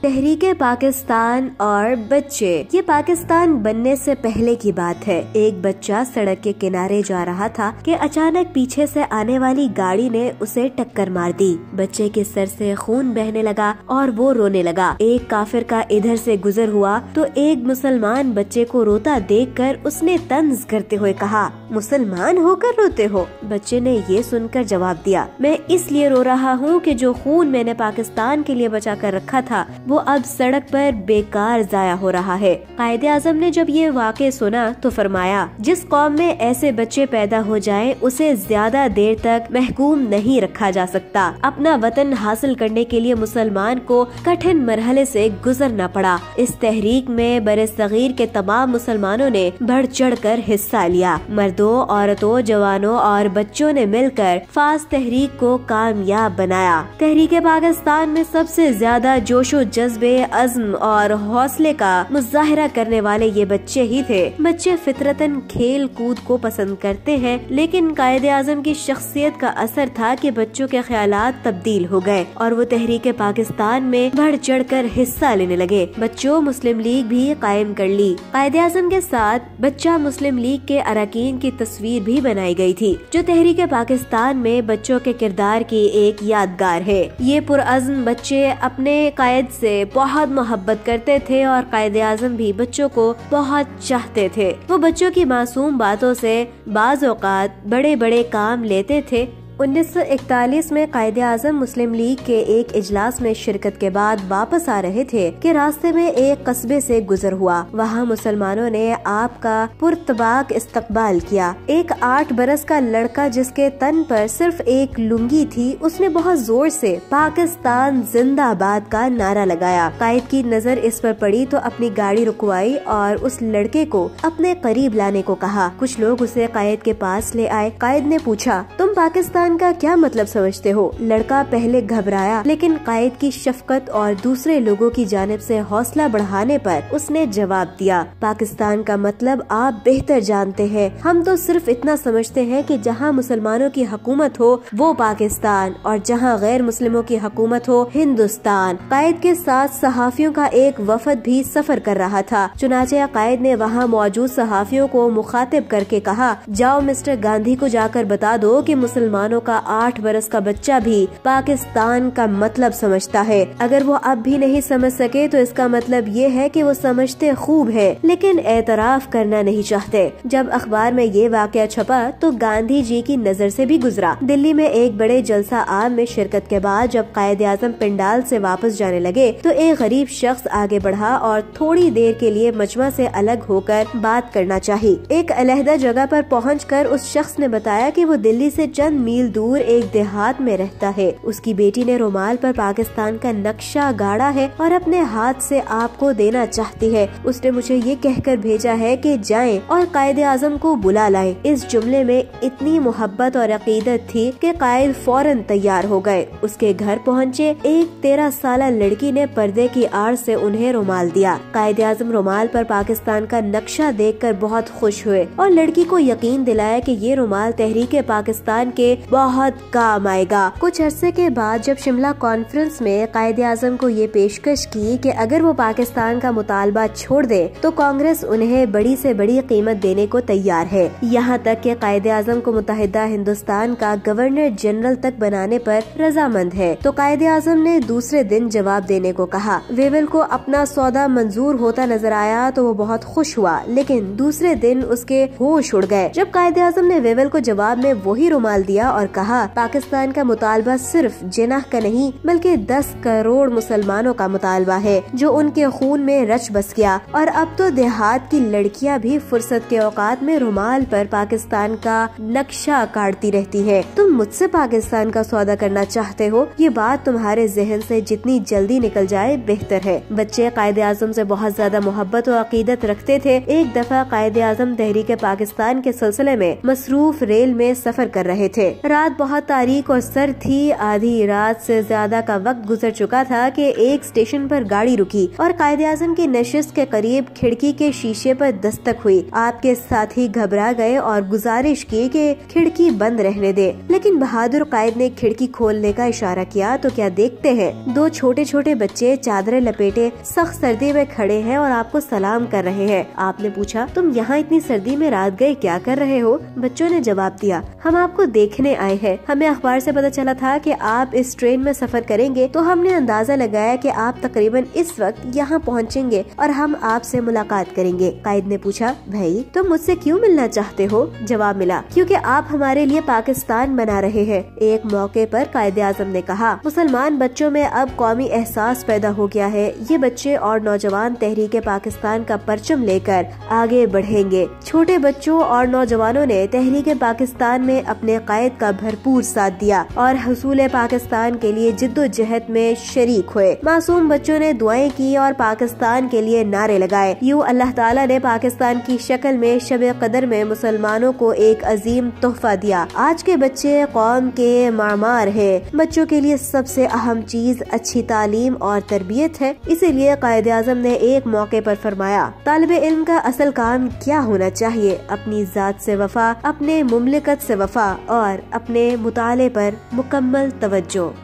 तहरीके पाकिस्तान और बच्चे। ये पाकिस्तान बनने से पहले की बात है। एक बच्चा सड़क के किनारे जा रहा था कि अचानक पीछे से आने वाली गाड़ी ने उसे टक्कर मार दी। बच्चे के सर से खून बहने लगा और वो रोने लगा। एक काफिर का इधर से गुजर हुआ तो एक मुसलमान बच्चे को रोता देखकर उसने तंज करते हुए कहा, मुसलमान होकर रोते हो? बच्चे ने ये सुनकर जवाब दिया, मैं इसलिए रो रहा हूँ कि जो खून मैंने पाकिस्तान के लिए बचा कर रखा था वो अब सड़क पर बेकार जाया हो रहा है। कायदे आज़म ने जब ये वाक़या सुना तो फरमाया, जिस कौम में ऐसे बच्चे पैदा हो जाएं, उसे ज्यादा देर तक महकूम नहीं रखा जा सकता। अपना वतन हासिल करने के लिए मुसलमान को कठिन मरहले से गुजरना पड़ा। इस तहरीक में बरे-सगीर के तमाम मुसलमानों ने बढ़ चढ़ कर हिस्सा लिया। मर्दों, औरतों, जवानों और बच्चों ने मिलकर फास तहरीक को कामयाब बनाया। तहरीक पाकिस्तान में सबसे ज्यादा जोशो जज्बे, अज़्म और हौसले का मुजाहिरा करने वाले ये बच्चे ही थे। बच्चे फितरतन खेल कूद को पसंद करते हैं, लेकिन कायदे आज़म की शख्सियत का असर था कि बच्चों के ख्यालात तब्दील हो गए और वो तहरीक पाकिस्तान में बढ़ चढ़ कर हिस्सा लेने लगे। बच्चों मुस्लिम लीग भी कायम कर ली। कायदे आज़म के साथ बच्चा मुस्लिम लीग के अरकान की तस्वीर भी बनाई गई थी, जो तहरीक पाकिस्तान में बच्चों के किरदार की एक यादगार है। ये पुरअज़्म बच्चे अपने कायद से बहुत मोहब्बत करते थे और कायदे आज़म भी बच्चों को बहुत चाहते थे। वो बच्चों की मासूम बातों से बाज़ औक़ात बड़े बड़े काम लेते थे। 1941 में कायदे आज़म मुस्लिम लीग के एक इजलास में शिरकत के बाद वापस आ रहे थे कि रास्ते में एक कस्बे से गुजर हुआ। वहाँ मुसलमानों ने आपका पुरतबाक इस्तकबाल किया। एक 8 बरस का लड़का जिसके तन पर सिर्फ एक लुंगी थी, उसने बहुत जोर से पाकिस्तान जिंदाबाद का नारा लगाया। कायद की नजर इस पर पड़ी तो अपनी गाड़ी रुकवाई और उस लड़के को अपने करीब लाने को कहा। कुछ लोग उसे कायद के पास ले आए। कायद ने पूछा, तुम पाकिस्तान का क्या मतलब समझते हो? लड़का पहले घबराया, लेकिन कायद की शफकत और दूसरे लोगों की जानिब से हौसला बढ़ाने पर उसने जवाब दिया, पाकिस्तान का मतलब आप बेहतर जानते हैं। हम तो सिर्फ इतना समझते हैं कि जहां मुसलमानों की हुकूमत हो वो पाकिस्तान और जहां गैर मुस्लिमों की हुकूमत हो हिंदुस्तान। कायद के साथ सहाफियों का एक वफद भी सफर कर रहा था। चुनाचे कायद ने वहाँ मौजूद सहाफियों को मुखातिब करके कहा, जाओ मिस्टर गांधी को जाकर बता दो कि मुसलमानों का 8 बरस का बच्चा भी पाकिस्तान का मतलब समझता है। अगर वो अब भी नहीं समझ सके तो इसका मतलब ये है कि वो समझते खूब है, लेकिन एतराफ करना नहीं चाहते। जब अखबार में ये वाकया छपा तो गांधी जी की नजर से भी गुजरा। दिल्ली में एक बड़े जलसा आम में शिरकत के बाद जब कायदे आज़म पिंडाल से वापस जाने लगे तो एक गरीब शख्स आगे बढ़ा और थोड़ी देर के लिए मजमा से अलग होकर बात करना चाही। एक अलहदा जगह पर पहुंचकर उस शख्स ने बताया कि वो दिल्ली से चंद मील दूर एक देहात में रहता है। उसकी बेटी ने रुमाल पर पाकिस्तान का नक्शा गाड़ा है और अपने हाथ से आपको देना चाहती है। उसने मुझे ये कहकर भेजा है कि जाएं और कायदे आज़म को बुला लाएं। इस जुमले में इतनी मोहब्बत और अकीदत थी कि कायद फौरन तैयार हो गए। उसके घर पहुँचे। एक 13 साला लड़की ने पर्दे की आड़ से उन्हें रुमाल दिया। कायदे आज़म रुमाल पर पाकिस्तान का नक्शा देखकर बहुत खुश हुए और लड़की को यकीन दिलाया कि ये रुमाल तहरीक पाकिस्तान के बहुत काम आएगा। कुछ अरसे के बाद जब शिमला कॉन्फ्रेंस में कायदे आज़म को ये पेशकश की कि अगर वो पाकिस्तान का मुतालबा छोड़ दे तो कांग्रेस उन्हें बड़ी से बड़ी कीमत देने को तैयार है। यहाँ तक कि कायदे आज़म को मुत्तहिदा हिंदुस्तान का गवर्नर जनरल तक बनाने पर रजामंद है। तो कायदे आज़म ने दूसरे दिन जवाब देने को कहा। वेवल को अपना सौदा मंजूर होता नजर आया तो वो बहुत खुश हुआ, लेकिन दूसरे दिन उसके होश उड़ गए जब कायदे आज़म ने वेवल को जवाब में वही रुमाल दिया और कहा, पाकिस्तान का मुतालबा सिर्फ जिनाह का नहीं बल्कि 10 करोड़ मुसलमानों का मुतालबा है जो उनके खून में रच बस गया। और अब तो देहात की लड़कियां भी फुर्सत के औकात में रुमाल पर पाकिस्तान का नक्शा काटती रहती है। तुम मुझसे पाकिस्तान का सौदा करना चाहते हो? ये बात तुम्हारे जहन से जितनी जल्दी निकल जाए बेहतर है। बच्चे कायदे आज़म से बहुत ज्यादा मोहब्बत और अकीदत रखते थे। एक दफा कायदे आज़म तहरीक पाकिस्तान के सिलसिले में मसरूफ रेल में सफर कर रहे थे। रात बहुत तारीक और सर्द थी। आधी रात से ज्यादा का वक्त गुजर चुका था कि एक स्टेशन पर गाड़ी रुकी और कायदे-आज़म की नशिस्त के करीब खिड़की के शीशे पर दस्तक हुई। आपके साथी घबरा गए और गुजारिश की कि खिड़की बंद रहने दे, लेकिन बहादुर कायद ने खिड़की खोलने का इशारा किया तो क्या देखते हैं, दो छोटे छोटे बच्चे चादरें लपेटे सख्त सर्दी में खड़े हैं और आपको सलाम कर रहे हैं। आपने पूछा, तुम यहाँ इतनी सर्दी में रात गए क्या कर रहे हो? बच्चों ने जवाब दिया, हम आपको देखने आए हैं। हमें अखबार से पता चला था कि आप इस ट्रेन में सफर करेंगे, तो हमने अंदाजा लगाया कि आप तकरीबन इस वक्त यहाँ पहुँचेंगे और हम आपसे मुलाकात करेंगे। कायद ने पूछा, भाई तुम मुझसे क्यों मिलना चाहते हो? जवाब मिला, क्योंकि आप हमारे लिए पाकिस्तान बना रहे हैं। एक मौके पर कायदे-आज़म ने कहा, मुसलमान बच्चों में अब कौमी एहसास पैदा हो गया है। ये बच्चे और नौजवान तहरीक पाकिस्तान का परचम लेकर आगे बढ़ेंगे। छोटे बच्चों और नौजवानों ने तहरीक पाकिस्तान में अपने कायद का भरपूर साथ दिया और हुसूल पाकिस्तान के लिए जिद्दोजहद में शरीक हुए। मासूम बच्चों ने दुआएं की और पाकिस्तान के लिए नारे लगाए। यूं अल्लाह ताला ने पाकिस्तान की शक्ल में शब कदर में मुसलमानों को एक अजीम तोहफा दिया। आज के बच्चे कौम के मामार है। बच्चों के लिए सबसे अहम चीज अच्छी तालीम और तरबियत है। इसीलिए कायदे-आज़म ने एक मौके पर फरमाया, तालिबे इल्म का असल काम क्या होना चाहिए? अपनी जात से वफा, अपने मुमलिकत से वफा और अपने मुताले पर मुकम्मल तवज्जो।